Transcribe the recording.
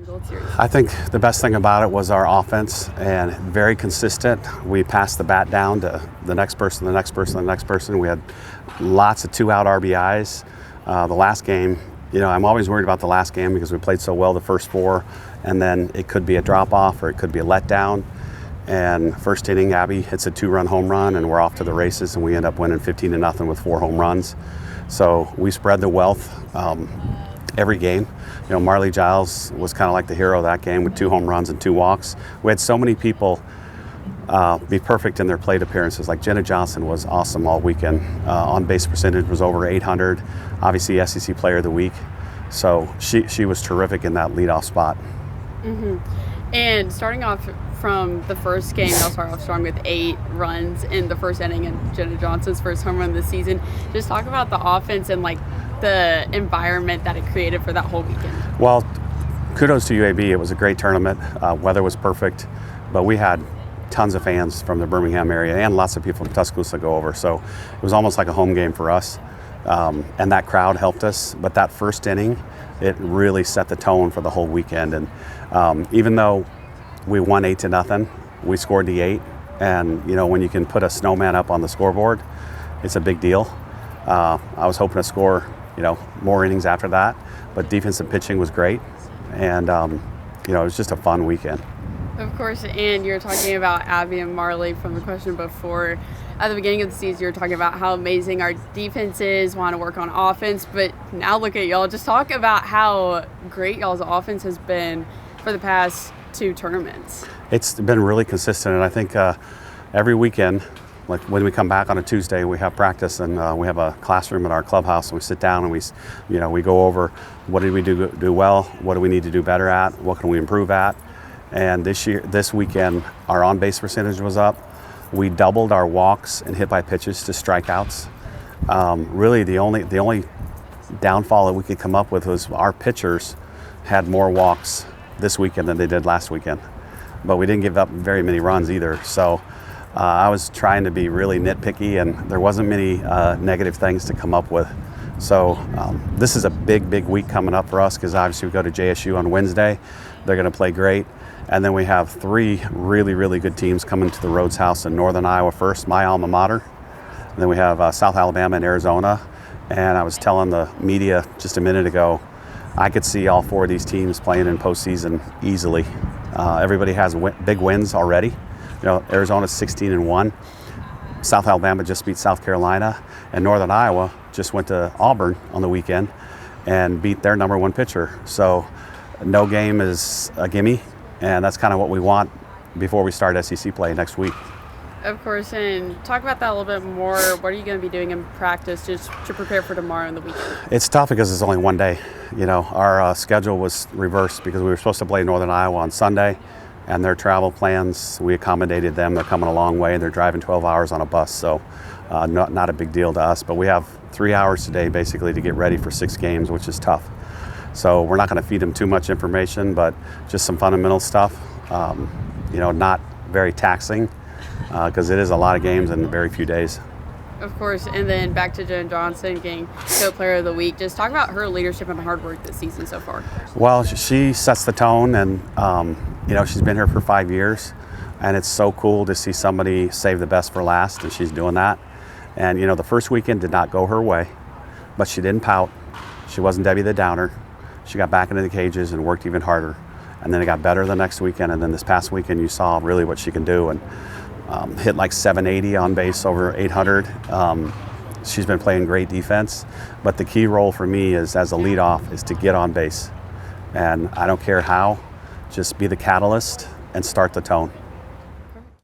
World Series? I think the best thing about it was our offense, and very consistent. We passed the bat down to the next person, the next person, the next person. We had lots of 2-out RBIs. The last game, I'm always worried about the last game because we played so well the first 4, and then it could be a drop-off or it could be a letdown. And first inning, Abby hits a 2-run home run, and we're off to the races, and we end up winning 15-0 with 4 home runs. So we spread the wealth every game. Marley Giles was kind of like the hero of that game with 2 home runs and 2 walks. We had so many people be perfect in their plate appearances. Like Jenna Johnson was awesome all weekend. On-base percentage was over 800. Obviously, SEC Player of the Week. So she was terrific in that leadoff spot. Mm-hmm. And starting off from the first game, they'll start off strong with 8 runs in the first inning and Jenna Johnson's first home run of the season. Just talk about the offense and the environment that it created for that whole weekend. Well, kudos to UAB. It was a great tournament. Weather was perfect, but we had tons of fans from the Birmingham area and lots of people from Tuscaloosa go over. So it was almost like a home game for us. And that crowd helped us. But that first inning, it really set the tone for the whole weekend. And even though we won 8-0, we scored the 8. And, when you can put a snowman up on the scoreboard, it's a big deal. I was hoping to score, more innings after that. But defensive pitching was great. And, it was just a fun weekend. Of course, and you're talking about Abby and Marley from the question before. At the beginning of the season, you were talking about how amazing our defense is, want to work on offense, but now look at y'all. Just talk about how great y'all's offense has been for the past 2 tournaments. It's been really consistent, and I think every weekend, like when we come back on a Tuesday, we have practice, and we have a classroom in our clubhouse, and we sit down and we go over what did we do well, what do we need to do better at, what can we improve at. And this weekend, our on-base percentage was up. We doubled our walks and hit by pitches to strikeouts. Really, the only downfall that we could come up with was our pitchers had more walks this weekend than they did last weekend. But we didn't give up very many runs either. So I was trying to be really nitpicky, and there wasn't many negative things to come up with. So this is a big week coming up for us because obviously we go to JSU on Wednesday. They're going to play great. And then we have 3 really good teams coming to the Rhodes House in Northern Iowa first, my alma mater. And then we have South Alabama and Arizona. And I was telling the media just a minute ago, I could see all 4 of these teams playing in postseason easily. Everybody has big wins already. Arizona's 16-1. South Alabama just beat South Carolina. And Northern Iowa just went to Auburn on the weekend and beat their number 1 pitcher. So no game is a gimme. And that's kind of what we want before we start SEC play next week. Of course, and talk about that a little bit more. What are you going to be doing in practice just to prepare for tomorrow and the weekend? It's tough because it's only one day. Our schedule was reversed because we were supposed to play Northern Iowa on Sunday, and their travel plans, we accommodated them. They're coming a long way. They're driving 12 hours on a bus, so not a big deal to us. But we have 3 hours today basically to get ready for 6 games, which is tough. So we're not going to feed them too much information, but just some fundamental stuff, not very taxing because it is a lot of games in very few days. Of course, and then back to Jenna Johnson getting Player of the Week. Just talk about her leadership and hard work this season so far. Well, she sets the tone, and she's been here for 5 years, and it's so cool to see somebody save the best for last, and she's doing that. And the first weekend did not go her way, but she didn't pout. She wasn't Debbie the Downer. She got back into the cages and worked even harder. And then it got better the next weekend. And then this past weekend, you saw really what she can do and hit like 780 on base, over 800. She's been playing great defense. But the key role for me is as a leadoff is to get on base. And I don't care how, just be the catalyst and start the tone.